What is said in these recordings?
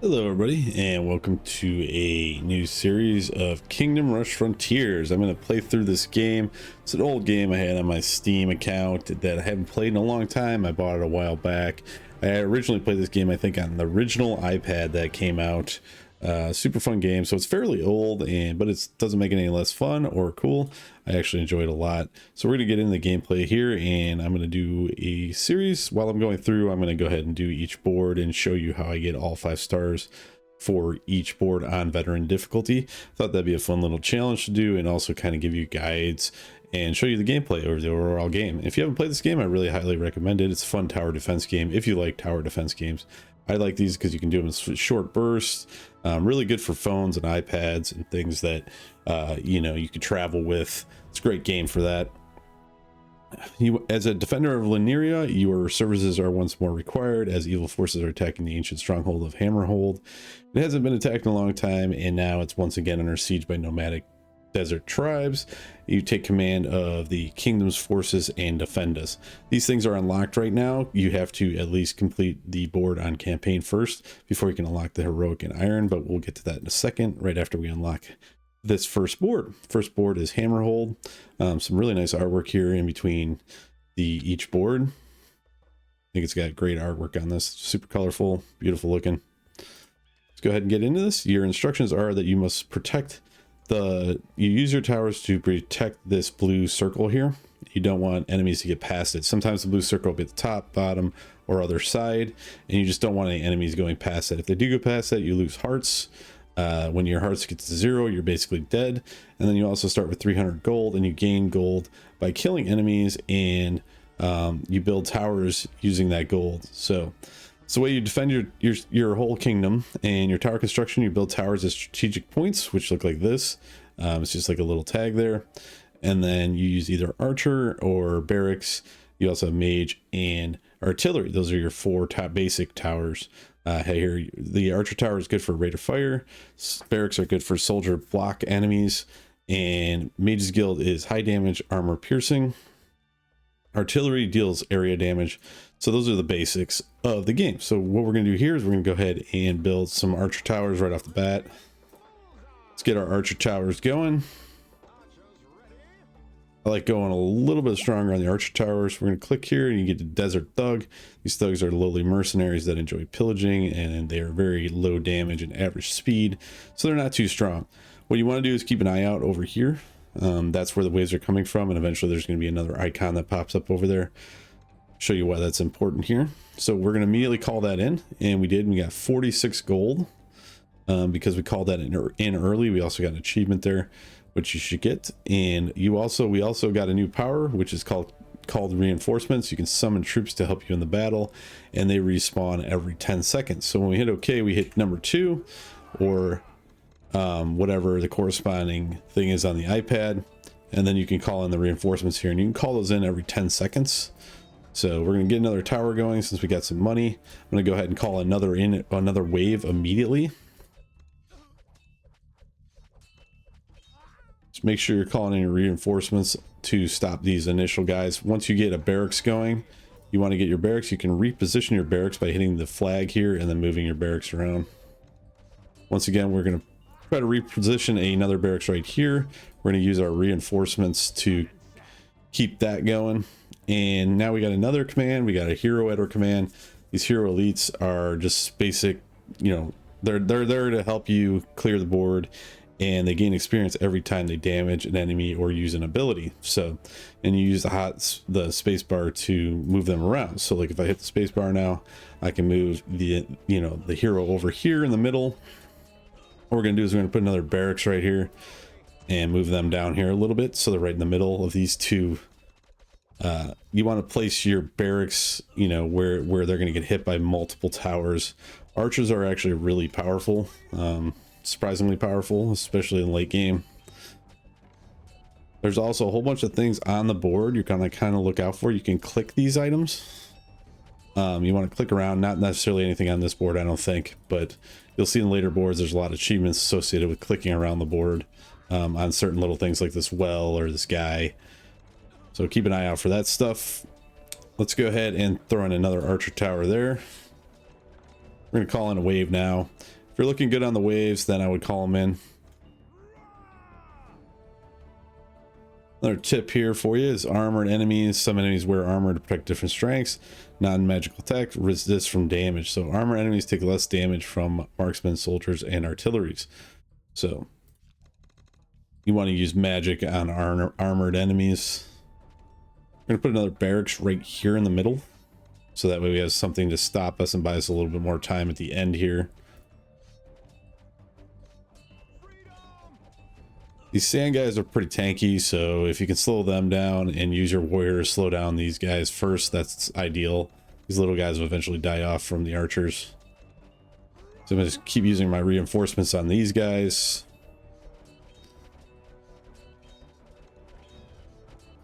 Hello everybody, and welcome to a new series of Kingdom Rush Frontiers. I'm going to play through this game. It's an old game I had on my Steam account that I haven't played in a long time. I bought it a while back. I originally played this game, I think, on the original iPad that came out. Super fun game, so it's fairly old, but it doesn't make it any less fun or cool. I actually enjoyed it a lot. So we're going to get into the gameplay here, and I'm going to do a series. While I'm going through, I'm going to go ahead and do each board and show you how I get all 5 stars for each board on veteran difficulty. Thought that'd be a fun little challenge to do, and also kind of give you guides and show you the gameplay over the overall game. If you haven't played this game, I really highly recommend it. It's a fun tower defense game if you like tower defense games. I like these because you can do them in short bursts. Really good for phones and iPads and things that you could travel with. It's a great game for that. As a defender of Lineria, your services are once more required as evil forces are attacking the ancient stronghold of Hammerhold. It hasn't been attacked in a long time, and now it's once again under siege by nomadic desert tribes. You take command of the kingdom's forces and defend us. These things are unlocked right now. You have to at least complete the board on campaign first before you can unlock the heroic and iron, but we'll get to that in a second, right after we unlock this first board. First board is Hammerhold. Some really nice artwork here in between each board. I think it's got great artwork on this. Super colorful, beautiful looking. Let's go ahead and get into this. Your instructions are that you must protect you use your towers to protect this blue circle here. You don't want enemies to get past it. Sometimes the blue circle will be at the top, bottom, or other side, and you just don't want any enemies going past it. If they do go past that, you lose hearts. When your hearts get to 0, you're basically dead. And then you also start with 300 gold, and you gain gold by killing enemies, and you build towers using that gold. So it's the way you defend your whole kingdom. And your tower construction, you build towers at strategic points, which look like this. It's just like a little tag there. And then you use either archer or barracks. You also have mage and artillery. Those are your 4 basic towers. Here, the archer tower is good for rate of fire. Barracks are good for soldier block enemies. And mage's guild is high damage, armor piercing. Artillery deals area damage. So those are the basics of the game. So what we're going to do here is we're going to go ahead and build some archer towers right off the bat. Let's get our archer towers going. I like going a little bit stronger on the archer towers. We're going to click here and you get the desert thug. These thugs are lowly mercenaries that enjoy pillaging, and they are very low damage and average speed, so they're not too strong. What you want to do is keep an eye out over here. That's where the waves are coming from, and eventually there's going to be another icon that pops up over there. Show you why that's important here. So we're going to immediately call that in, and we did. We got 46 gold because we called that in early. We also got an achievement there, which you should get. And we also got a new power, which is called reinforcements. You can summon troops to help you in the battle, and they respawn every 10 seconds. So when we hit OK, we hit number 2, or whatever the corresponding thing is on the iPad, and then you can call in the reinforcements here, and you can call those in every 10 seconds. So we're going to get another tower going since we got some money. I'm going to go ahead and call another wave immediately. Just make sure you're calling in your reinforcements to stop these initial guys. Once you get a barracks going, you want to get your barracks. You can reposition your barracks by hitting the flag here and then moving your barracks around. Once again, we're going to try to reposition another barracks right here. We're going to use our reinforcements to keep that going. And now we got another command. We got a hero editor command. These hero elites are just basic, they're there to help you clear the board, and they gain experience every time they damage an enemy or use an ability. So, and you use the space bar to move them around. So like if I hit the space bar now, I can move the hero over here in the middle. What we're going to do is we're going to put another barracks right here and move them down here a little bit, so they're right in the middle of these two. You want to place your barracks, where they're going to get hit by multiple towers. Archers are actually really powerful, surprisingly powerful, especially in late game. There's also a whole bunch of things on the board you're going to kind of look out for. You can click these items. You want to click around, not necessarily anything on this board, I don't think, but you'll see in later boards there's a lot of achievements associated with clicking around the board on certain little things like this well or this guy. So keep an eye out for that stuff. Let's go ahead and throw in another archer tower there. We're gonna call in a wave now. If you're looking good on the waves, then I would call them in. Another tip here for you is armored enemies. Some enemies wear armor to protect different strengths. Non-magical attack resist from damage. So armor enemies take less damage from marksmen, soldiers, and artilleries. So you want to use magic on armored enemies. We're gonna put another barracks right here in the middle, so that way we have something to stop us and buy us a little bit more time at the end here. These sand guys are pretty tanky, so if you can slow them down and use your warrior to slow down these guys first, that's ideal. These little guys will eventually die off from the archers. So I'm going to just keep using my reinforcements on these guys.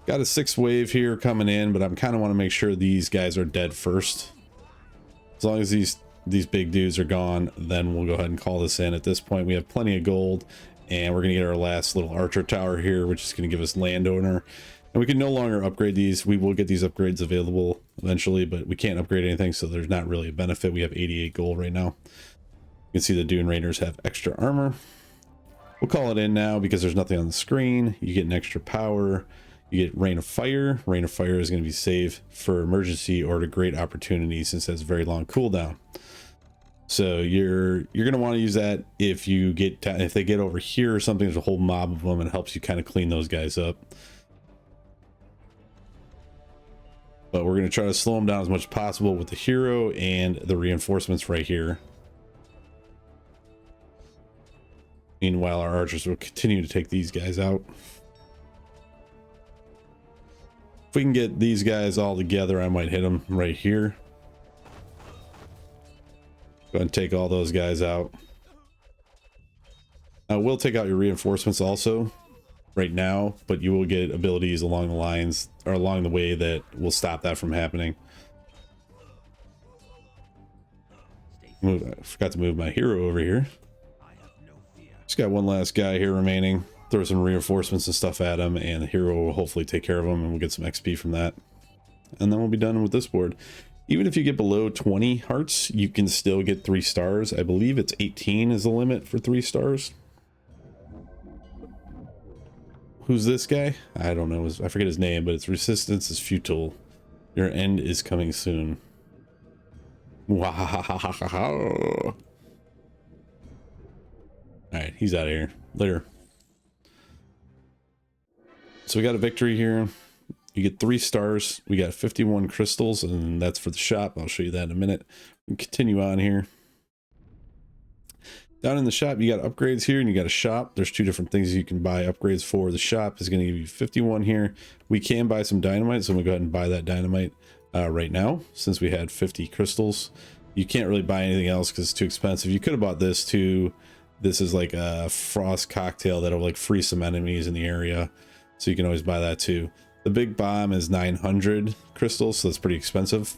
Got a 6th wave here coming in, but I kind of want to make sure these guys are dead first. As long as these big dudes are gone, then we'll go ahead and call this in. At this point, we have plenty of gold. And we're going to get our last little archer tower here, which is going to give us landowner. And we can no longer upgrade these. We will get these upgrades available eventually, but we can't upgrade anything, so there's not really a benefit. We have 88 gold right now. You can see the Dune Raiders have extra armor. We'll call it in now because there's nothing on the screen. You get an extra power. You get Rain of Fire. Rain of Fire is going to be saved for emergency or a great opportunity since it has a very long cooldown. So you're going to want to use that if they get over here or something. There's a whole mob of them and it helps you kind of clean those guys up. But we're going to try to slow them down as much as possible with the hero and the reinforcements right here. Meanwhile, our archers will continue to take these guys out. If we can get these guys all together, I might hit them right here. Go ahead and take all those guys out. We'll take out your reinforcements also right now, but you will get abilities along the lines or along the way that will stop that from happening. I forgot to move my hero over here. Just got one last guy here remaining. Throw some reinforcements and stuff at him, and the hero will hopefully take care of him, and we'll get some XP from that. And then we'll be done with this board. Even if you get below 20 hearts, you can still get 3 stars. I believe it's 18 is the limit for 3 stars. Who's this guy? I don't know. I forget his name, but it's resistance is futile. Your end is coming soon. All right, he's out of here. Later. So we got a victory here. You get 3 stars. We got 51 crystals, and that's for the shop. I'll show you that in a minute. We can continue on here. Down in the shop, you got upgrades here, and you got a shop. There's 2 different things you can buy upgrades for. The shop is going to give you 51 here. We can buy some dynamite, so I'm going to go ahead and buy that dynamite right now, since we had 50 crystals. You can't really buy anything else because it's too expensive. You could have bought this too. This is like a frost cocktail that'll like freeze some enemies in the area, so you can always buy that too. The big bomb is 900 crystals, so that's pretty expensive.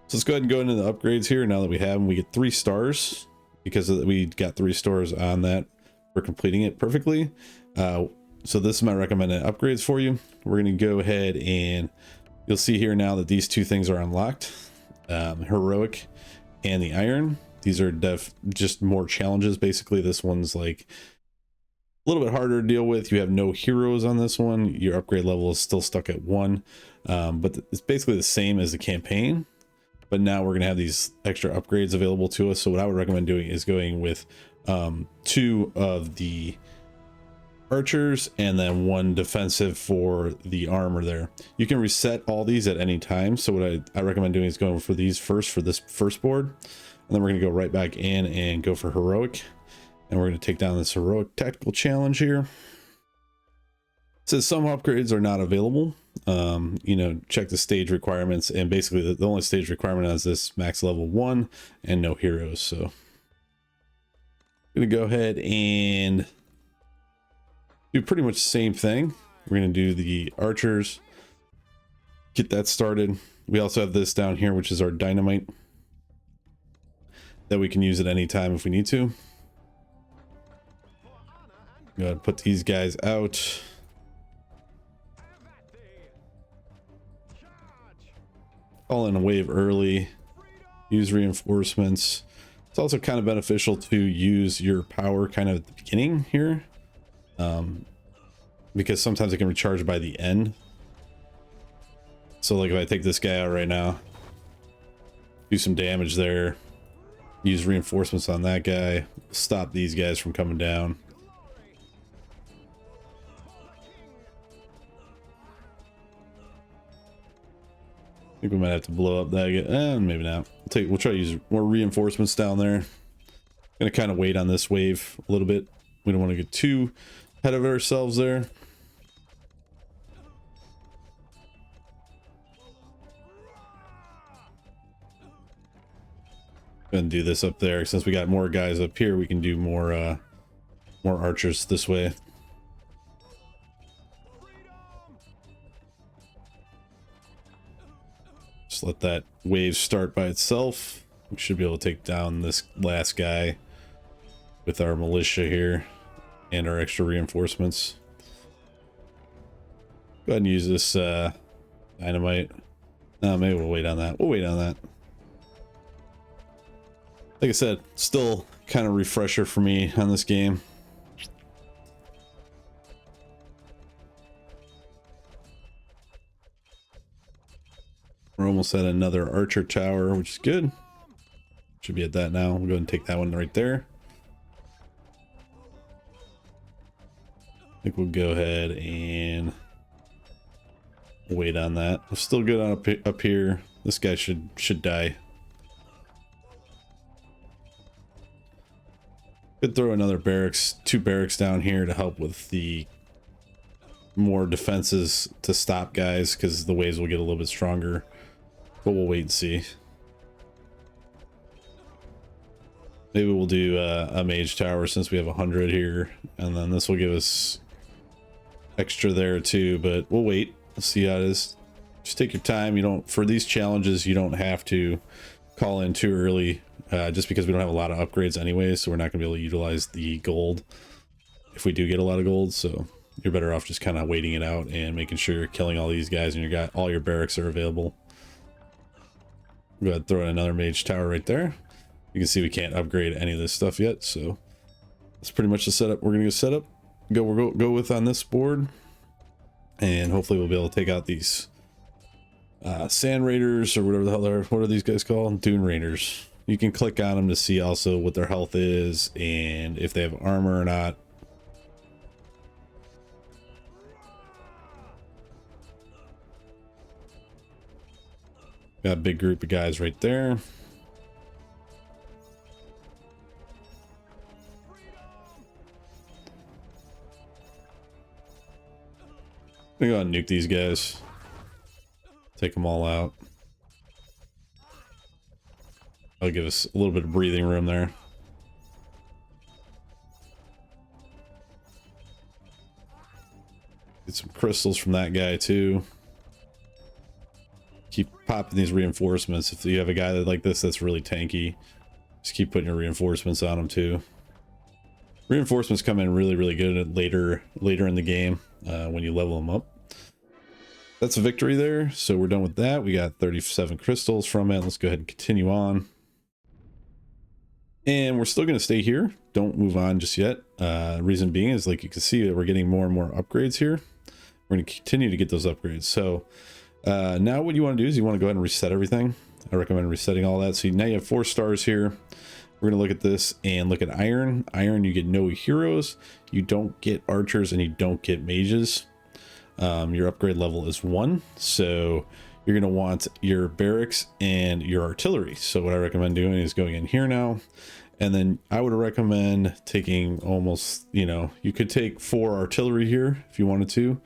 So let's go ahead and go into the upgrades here. Now that we have them, we get 3 stars because we got 3 stars on that for completing it perfectly. So this is my recommended upgrades for you. We're going to go ahead and you'll see here now that these 2 things are unlocked. Heroic and the iron. These are just more challenges. Basically, this one's like a little bit harder to deal with. You have no heroes on this one. Your upgrade level is still stuck at 1, but it's basically the same as the campaign. But now we're going to have these extra upgrades available to us. So what I would recommend doing is going with 2 of the archers and then 1 defensive for the armor there. You can reset all these at any time. So what I recommend doing is going for these first for this first board. And then we're going to go right back in and go for heroic. And we're going to take down this heroic tactical challenge here. It says some upgrades are not available. You know, check the stage requirements, and basically the only stage requirement is this max level 1 and no heroes. So I'm going to go ahead and do pretty much the same thing. We're going to do the archers, get that started. We also have this down here, which is our dynamite that we can use at any time if we need to. Go ahead and put these guys out. Call in a wave early. Use reinforcements. It's also kind of beneficial to use your power kind of at the beginning here, because sometimes it can recharge by the end. So like if I take this guy out right now, do some damage there, use reinforcements on that guy, stop these guys from coming down. I think we might have to blow up that guy. Maybe not. We'll try to use more reinforcements down there. Gonna kind of wait on this wave a little bit. We don't want to get too ahead of ourselves there. Gonna do this up there. Since we got more guys up here, we can do more archers this way. Just let that wave start by itself. We should be able to take down this last guy with our militia here and our extra reinforcements. Go ahead and use this dynamite. No, maybe we'll wait on that. We'll wait on that. Like I said, still kind of refresher for me on this game. We're almost at another archer tower, which is good. Should be at that now. We'll go ahead and take that one right there. I think we'll go ahead and wait on that. We're still good on up here. This guy should die. Could throw another barracks, 2 barracks down here to help with the more defenses to stop guys, because the waves will get a little bit stronger. But we'll wait and see. Maybe we'll do a mage tower since we have 100 here, and then this will give us extra there too. But we'll wait. Let's see how it is. Just take your time. You don't, for these challenges, you don't have to call in too early. Just because we don't have a lot of upgrades anyway, so we're not gonna be able to utilize the gold if we do get a lot of gold. So you're better off just kind of waiting it out and making sure you're killing all these guys and all your barracks are available. Go ahead and throw in another mage tower right there. You can see we can't upgrade any of this stuff yet, so that's pretty much the setup we're gonna go set up. Go with on this board, and hopefully we'll be able to take out these sand raiders, or whatever the hell they're. What are these guys called? Dune raiders. You can click on them to see also what their health is and if they have armor or not. Got a big group of guys right there. I'm gonna go ahead and nuke these guys. Take them all out. That'll give us a little bit of breathing room there. Get some crystals from that guy too. Keep popping these reinforcements. If you have a guy like this that's really tanky, just keep putting your reinforcements on him too. Reinforcements come in really good later in the game when you level them up. That's a victory there, so we're done with that. We got 37 crystals from it. Let's go ahead and continue on. And we're still going to stay here. Don't move on just yet. Reason being is, like you can see, that we're getting more and more upgrades here. We're going to continue to get those upgrades. So now what you want to do is you want to go ahead and reset everything. I recommend resetting all that. So now you have 4 stars here. We're going to look at this and look at iron. Iron, you get no heroes. You don't get archers and you don't get mages. Your upgrade level is 1. So you're going to want your barracks and your artillery. So what I recommend doing is going in here now. And then I would recommend taking almost, you could take 4 artillery here if you wanted to.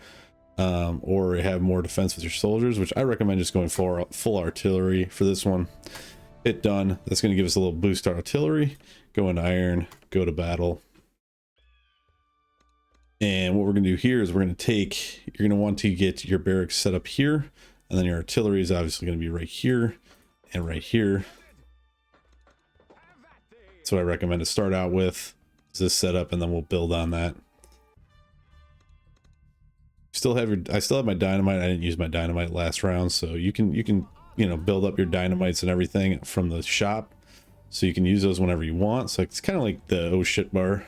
Or have more defense with your soldiers, which I recommend just going for full artillery for this one. Hit done. That's going to give us a little boost to artillery. Go into iron, go to battle. And what we're going to do here is you're going to want to get your barracks set up here. And then your artillery is obviously going to be right here and right here. That's what I recommend to start out with, is this setup, and then we'll build on that. I still have my dynamite. I didn't use my dynamite last round, so you can build up your dynamites and everything from the shop. so you can use those whenever you want. So it's kind of like the oh shit bar.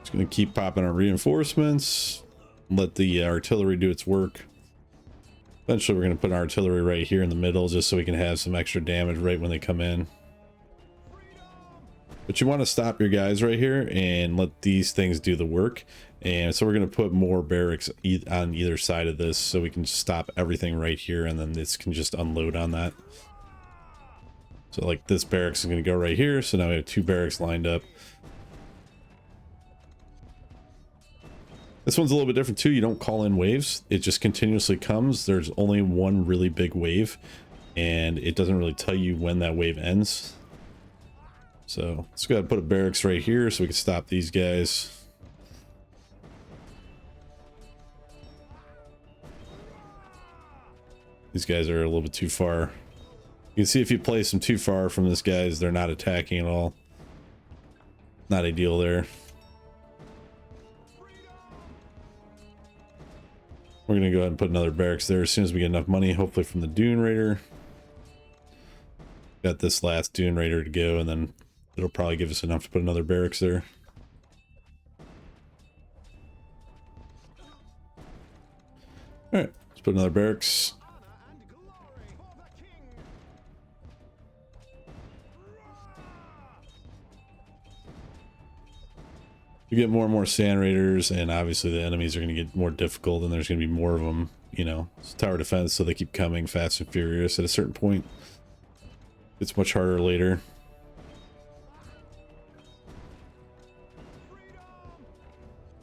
Just gonna keep popping our reinforcements, let the artillery do its work. Eventually we're going to put an artillery right here in the middle just so we can have some extra damage right when they come in. But you want to stop your guys right here and let these things do the work. And so we're going to put more barracks on either side of this so we can stop everything right here, and then this can just unload on that. So like this barracks is going to go right here, so now we have 2 barracks lined up. This one's a little bit different too. You don't call in waves. It just continuously comes. There's only one really big wave, and it doesn't really tell you when that wave ends. So let's go ahead and put a barracks right here so we can stop these guys. These guys are a little bit too far. You can see if you place them too far from this guys, they're not attacking at all. Not ideal there. We're going to go ahead and put another barracks there as soon as we get enough money, hopefully from the Dune Raider. Got this last Dune Raider to go, and then it'll probably give us enough to put another barracks there. Alright, let's put another barracks. You get more and more sand raiders, and obviously the enemies are going to get more difficult, and there's going to be more of them. You know, it's tower defense, so they keep coming fast and furious. At a certain point, it's much harder later.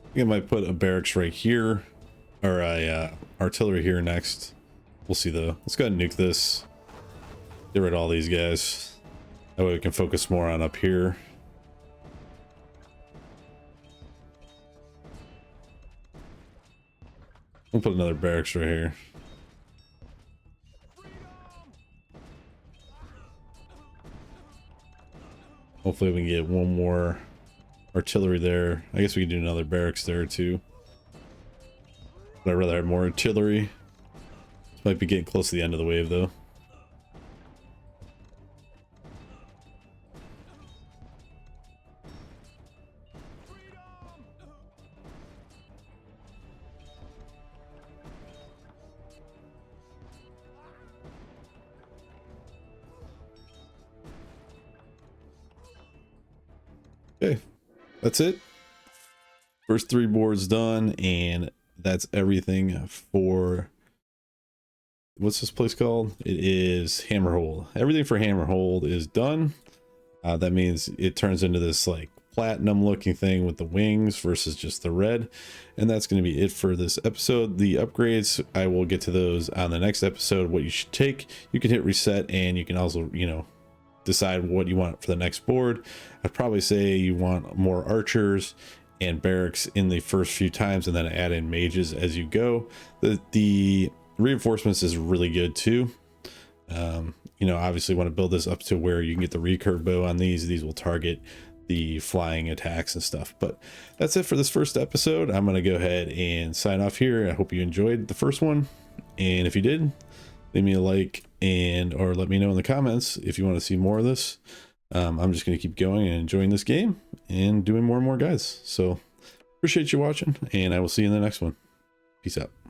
I think I might put a barracks right here, or a artillery here next. We'll see though. Let's go ahead and nuke this. Get rid of all these guys. That way we can focus more on up here. We'll put another barracks right here. Hopefully we can get one more artillery there. I guess we can do another barracks there too. But I'd rather have more artillery. This might be getting close to the end of the wave though. Okay, that's it. First 3 boards done, and that's everything for, what's this place called? It is Hammerhold. Everything for Hammerhold is done. That means it turns into this like platinum looking thing with the wings versus just the red. And that's going to be it for this episode. The upgrades, I will get to those on the next episode. What you should take, you can hit reset, and you can also, you know, decide what you want for the next board. I'd probably say you want more archers and barracks in the first few times, and then add in mages as you go. The reinforcements is really good too. You know, obviously want to build this up to where you can get the recurve bow on these. These will target the flying attacks and stuff. But that's it for this first episode. I'm going to go ahead and sign off here. I hope you enjoyed the first one, and if you did, leave me a like, and or let me know in the comments if you want to see more of this. I'm just going to keep going and enjoying this game and doing more and more guys. So appreciate you watching, and I will see you in the next one. Peace out.